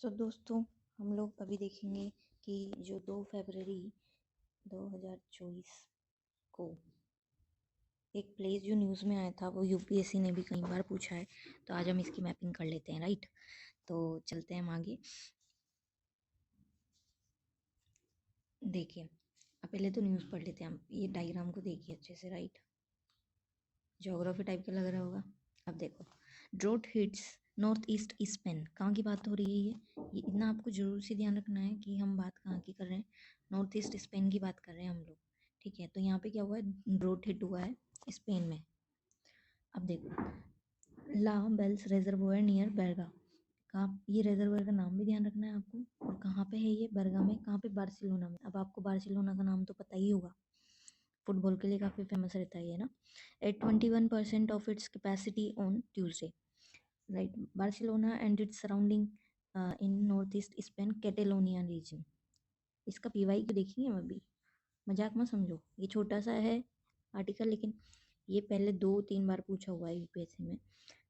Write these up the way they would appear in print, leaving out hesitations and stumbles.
तो दोस्तों हम लोग अभी देखेंगे कि जो 2 फरवरी 2024 को एक प्लेस जो न्यूज़ में आया था वो यूपीएससी ने भी कई बार पूछा है, तो आज हम इसकी मैपिंग कर लेते हैं। राइट, तो चलते हैं हम आगे। देखिए, अब पहले तो न्यूज़ पढ़ लेते हैं हम। ये डायग्राम को देखिए अच्छे से। राइट, ज्योग्राफी टाइप का लग रहा होगा। अब देखो, draught hits north east Spain. कहाँ की बात हो रही है ये इतना आपको जरूर से ध्यान रखना है कि हम बात कहाँ की कर रहे हैं। नॉर्थ ईस्ट स्पेन की बात कर रहे हैं हम लोग। ठीक है, तो यहाँ पे क्या हुआ है, ड्रोट हिट हुआ है स्पेन में। अब देखो, ला बेल्स रेजर्वोयर नियर बेरगा। कहाँ, ये रेजर्वोयर का नाम भी ध्यान रखना है आपको। और कहाँ पे है ये, बेरगा में। कहाँ पे, बार्सिलोना में। अब आपको बार्सिलोना का नाम तो पता ही होगा, फुटबॉल के लिए काफ़ी फेमस रहता है ये ना। At 21% of its capacity on Tuesday. Right, Barcelona and its surrounding in north east Spain Catalonia region. इसका पीवाई को देखेंगे हम अभी, मजाक मत समझो। ये छोटा सा है आर्टिकल, लेकिन ये पहले 2-3 बार पूछा हुआ है यूपीएससी में।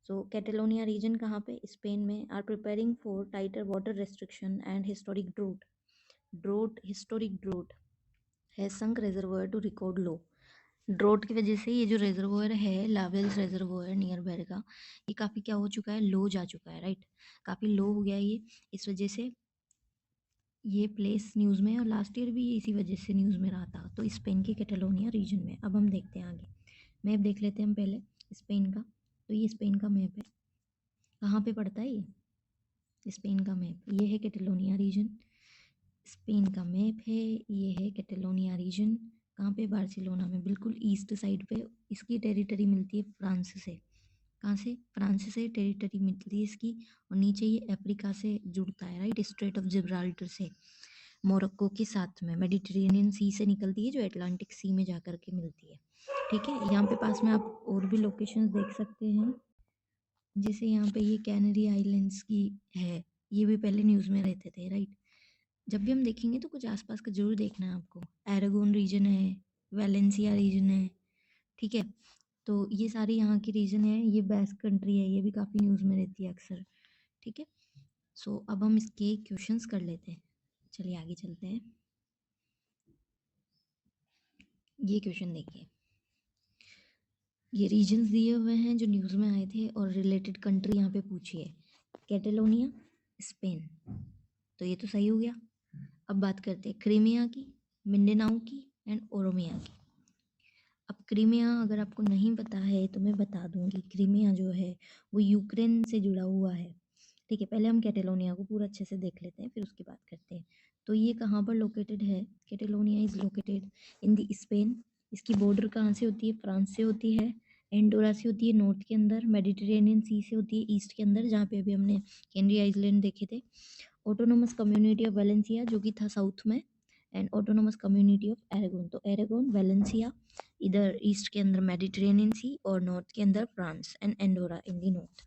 सो कैटेलोनिया रीजन कहाँ पे, स्पेन में। Are preparing for tighter water restriction and historic drought historic drought है sank reservoir to record low. Drought की वजह से ये जो रेजर्वोयर है, लावेल्स रेजर्वोयर नियर बेरगा, ये काफ़ी क्या हो चुका है, लो जा चुका है। राइट, काफ़ी लो हो गया ये। इस वजह से ये प्लेस न्यूज़ में, और लास्ट ईयर भी इसी वजह से न्यूज़ में रहा था। तो स्पेन के कैटेलोनिया रीजन में। अब हम देखते हैं आगे, मैप देख लेते हैं हम पहले स्पेन का। तो ये स्पेन का मैप है। कहाँ पे पड़ता है ये, स्पेन का मैप। ये है कैटेलोनिया रीजन, स्पेन का मैप है। ये है कैटेलोनिया रीजन। कहाँ पे, बार्सिलोना में, बिल्कुल ईस्ट साइड पे। इसकी टेरिटरी मिलती है फ्रांस से। कहाँ से, फ्रांस से टेरिटरी मिलती है इसकी। और नीचे ये अफ्रीका से जुड़ता है। राइट, स्ट्रेट ऑफ जिब्राल्टर से, मोरक्को के साथ में मेडिटेरेनियन सी से निकलती है, जो अटलांटिक सी में जाकर के मिलती है। ठीक है, यहाँ पे पास में आप और भी लोकेशंस देख सकते हैं, जैसे यहाँ पे ये कैनरी आइलैंड्स की है। ये भी पहले न्यूज़ में रहते थे। राइट, जब भी हम देखेंगे तो कुछ आसपास का जरूर देखना है आपको। एरागोन रीजन है, वेलेंसिया रीजन है। ठीक है, तो ये सारी यहाँ की रीजन है। ये बेस्क कंट्री है, ये भी काफ़ी न्यूज़ में रहती है अक्सर। ठीक है, सो अब हम इसके क्वेश्चंस कर लेते हैं। चलिए आगे चलते हैं। ये क्वेश्चन देखिए, ये रीजन्स दिए हुए हैं जो न्यूज़ में आए थे, और रिलेटेड कंट्री यहाँ पे पूछी है, कैटेलोनिया, स्पेन। तो ये तो सही हो गया। अब बात करते हैं क्रीमिया की, मिंडानाओ की एंड ओरोमिया की। अब क्रीमिया अगर आपको नहीं पता है तो मैं बता दूंगी। क्रीमिया जो है वो यूक्रेन से जुड़ा हुआ है। ठीक है, पहले हम कैटेलोनिया को पूरा अच्छे से देख लेते हैं, फिर उसकी बात करते हैं। तो ये कहाँ पर लोकेटेड है, Catalonia is located in the Spain. इसकी बॉर्डर कहाँ से होती है, फ्रांस से होती है, एंडोरा से होती है नॉर्थ के अंदर, मेडिटेरेनियन सी से होती है ईस्ट के अंदर, जहाँ पे अभी हमने कैनरी आइलैंड देखे थे। ऑटोनोमस कम्युनिटी ऑफ वेलेंसिया जो कि था साउथ में, एंड ऑटोनोमस कम्युनिटी ऑफ एरागोन। तो एरागोन, वेलेंसिया इधर ईस्ट के अंदर मेडिटेरेनियन सी, और नॉर्थ के अंदर France and Andorra in the north.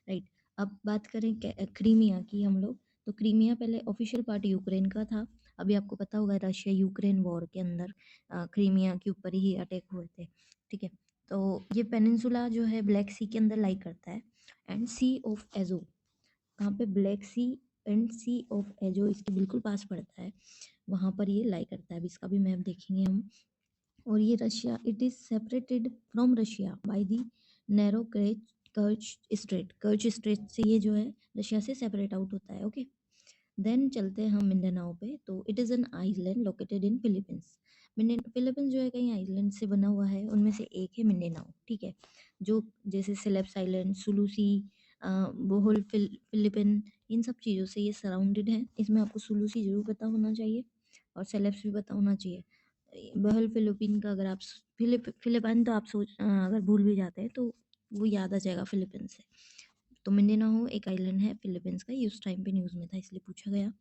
Right, अब बात करें क्रीमिया की हम लोग। तो क्रीमिया पहले ऑफिशियल पार्ट यूक्रेन का था। अभी आपको पता होगा रशिया यूक्रेन वॉर के अंदर क्रीमिया के ऊपर ही अटैक हुए थे। ठीक है, तो ये पेनिनसुला जो है ब्लैक सी के अंदर लाई करता है, एंड सी ऑफ एजो। कहाँ पे, Black Sea and Sea of Azov इसके बिल्कुल पास पड़ता है, वहाँ पर ये लाई करता है। अब इसका भी मैप देखेंगे हम। और ये Russia, it is separated from Russia by the narrow कर्च straight. कर्च straight से ये जो है रशिया से सेपरेट आउट होता है। ओके, देन चलते हैं हम मिंडानाओ पे। तो it is an island located in Philippines. Philippines जो है कई आइलैंड से बना हुआ है, उनमें से एक है मिंडानाओ। ठीक है, जो जैसे सेलेब्स आइलैंड, सुलूसी, बोहोल फिलिपिन, इन सब चीज़ों से ये सराउंडेड है। इसमें आपको सुलूसी जरूर पता होना चाहिए, और सेलेब्स भी पता होना चाहिए। बहल फिलिपिन का अगर आप फिलिपाइन तो आप अगर भूल भी जाते हैं तो वो याद आ जाएगा फिलिपीन से। तो मिंडानाओ एक आइलैंड है फिलीपींस का, ये उस टाइम पे न्यूज़ में था इसलिए पूछा गया।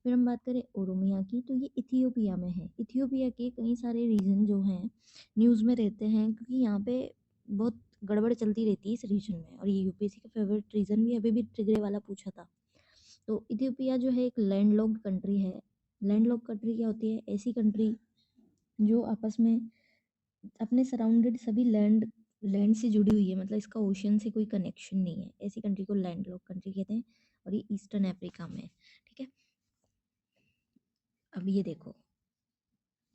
फिर हम बात करें ओरोमिया की, तो ये इथियोपिया में है। इथियोपिया के कई सारे रीजन जो हैं न्यूज़ में रहते हैं, क्योंकि यहाँ पे बहुत गड़बड़ चलती रहती है इस रीजन में, और ये यूपीएससी का फेवरेट रीजन भी अभी भी ट्रिगरे वाला पूछा था। तो इथियोपिया जो है एक लैंडलॉक्ड कंट्री है। लैंडलॉक्ड कंट्री क्या होती है, ऐसी कंट्री जो आपस में अपने सराउंडेड सभी लैंड से जुड़ी हुई है, मतलब इसका ओशन से कोई कनेक्शन नहीं है, ऐसी कंट्री को लैंडलॉक कंट्री कहते हैं। और ये ईस्टर्न अफ्रीका में है, ठीक है। अब ये देखो,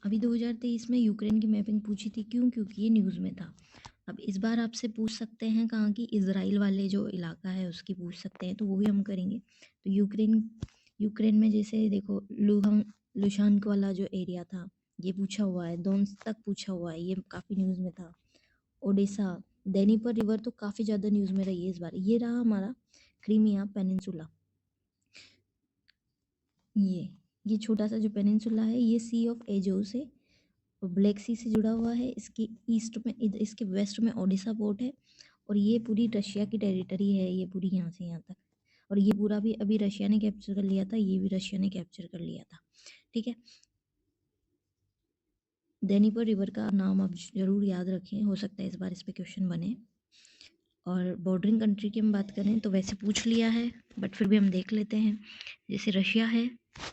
अभी 2023 में यूक्रेन की मैपिंग पूछी थी, क्यों? क्योंकि ये न्यूज़ में था। अब इस बार आपसे पूछ सकते हैं कहाँ की, इजराइल वाले जो इलाका है उसकी पूछ सकते हैं, तो वो भी हम करेंगे। तो यूक्रेन में जैसे देखो, लुहांस्क वाला जो एरिया था ये पूछा हुआ है, दोन्स तक पूछा हुआ है, ये काफ़ी न्यूज़ में था। ओडिशा, डेनीपर रिवर तो काफ़ी ज़्यादा न्यूज़ में रही है इस बार। ये रहा हमारा क्रीमिया पेनिनसुला, ये छोटा सा जो पेनिनसुला है, ये सी ऑफ एजोस है और ब्लैक सी से जुड़ा हुआ है। इसके ईस्ट में इसके वेस्ट में ओडिशा पोर्ट है, और ये पूरी रशिया की टेरिटरी है, ये पूरी यहाँ से यहाँ तक। और ये पूरा भी अभी रशिया ने कैप्चर कर लिया था, ये भी रशिया ने कैप्चर कर लिया था, ठीक है। डेनीपर रिवर का नाम आप जरूर याद रखें, हो सकता है इस बार इस पे क्वेश्चन बने। और बॉर्डरिंग कंट्री की हम बात करें तो वैसे पूछ लिया है, बट फिर भी हम देख लेते हैं। जैसे रशिया है,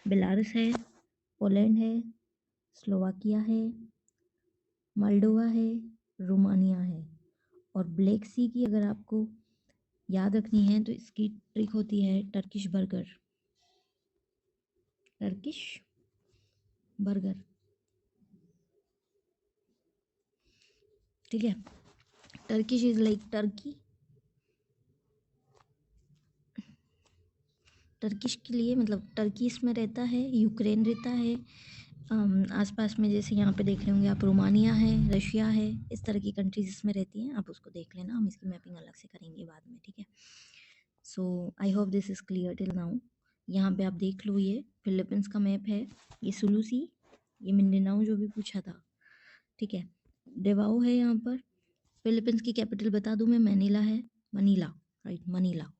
बेलारूस है, पोलैंड है, स्लोवाकिया है, मोल्डोवा है, रोमानिया है। और ब्लैक सी की अगर आपको याद रखनी है तो इसकी ट्रिक होती है टर्किश बर्गर, टर्किश बर्गर, ठीक है। Turkish is like Turkey, Turkish के लिए मतलब टर्की इसमें रहता है, यूक्रेन रहता है, आसपास में जैसे यहाँ पे देख रहे होंगे आप, रोमानिया है, रशिया है, इस तरह की कंट्रीज इसमें रहती हैं, आप उसको देख लेना, हम इसकी मैपिंग अलग से करेंगे बाद में, ठीक है। So I hope this is clear till now. यहाँ पे आप देख लो, ये फिलीपींस का मैप है, ये सुलूसी, ये मिंडानाओ जो भी पूछा था, ठीक है। डेवाओ है यहाँ पर। फिलीपींस की कैपिटल बता दूँ मैं, मैनीला है, मनीला, राइट, मनीला।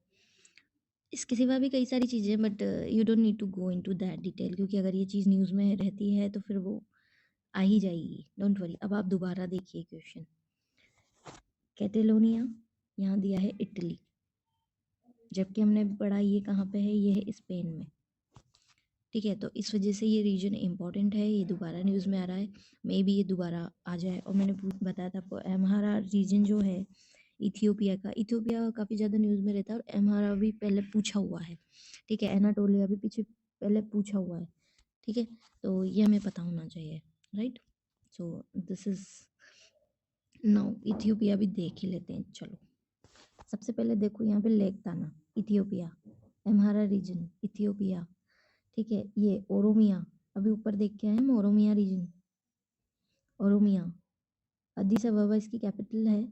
इसके सिवा भी कई सारी चीज़ें, but you don't need to go into that detail, क्योंकि अगर ये चीज़ न्यूज़ में रहती है तो फिर वो आ ही जाएगी, डोंट वरी। अब आप दोबारा देखिए क्वेश्चन, कैटेलोनिया यहाँ दिया है इटली, जबकि हमने पढ़ा ये कहाँ पे है, ये है स्पेन में, ठीक है। तो इस वजह से ये रीजन इंपॉर्टेंट है, ये दोबारा न्यूज़ में आ रहा है, मे बी ये दोबारा आ जाए। और मैंने बताया था आपको, अम्हारा रीजन जो है इथियोपिया का, इथियोपिया काफ़ी ज़्यादा न्यूज़ में रहता है, और अम्हारा भी पहले पूछा हुआ है, ठीक है। एनाटोलिया भी पीछे पहले पूछा हुआ है, ठीक है। तो ये हमें पता होना चाहिए, right. So this is now, Ethiopia भी देख ही लेते हैं, चलो। सबसे पहले देखो यहाँ पे लेक ताना, इथियोपिया, अम्हारा रीजन, इथियोपिया, ठीक है। ये ओरोमिया, अभी ऊपर देख के आए हम, ओरोमिया रीजन, ओरोमिया। अddis अबाबा इसकी कैपिटल है,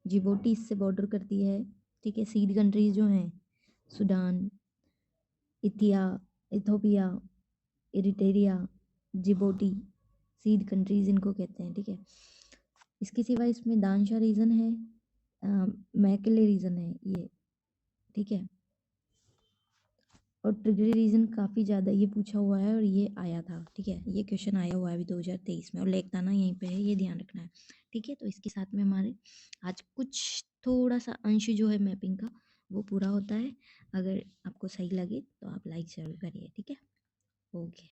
जिबोटी इससे बॉर्डर करती है, ठीक है। सीड कंट्रीज जो हैं, Sudan, Ethiopia, Eritrea, जिबोटी, seed countries इनको कहते हैं, ठीक है। इसके सिवा इसमें दानशा रीजन है, मैकले रीजन है ये, ठीक है। और ट्रिगरी रीजन काफ़ी ज़्यादा ये पूछा हुआ है, और ये आया था, ठीक है। ये क्वेश्चन आया हुआ है अभी 2023 में, और लेकताना यहीं पे है, ये ध्यान रखना है, ठीक है। तो इसके साथ में हमारे आज कुछ थोड़ा सा अंश जो है मैपिंग का वो पूरा होता है। अगर आपको सही लगे तो आप लाइक ज़रूर करिए, ठीक है। ओके।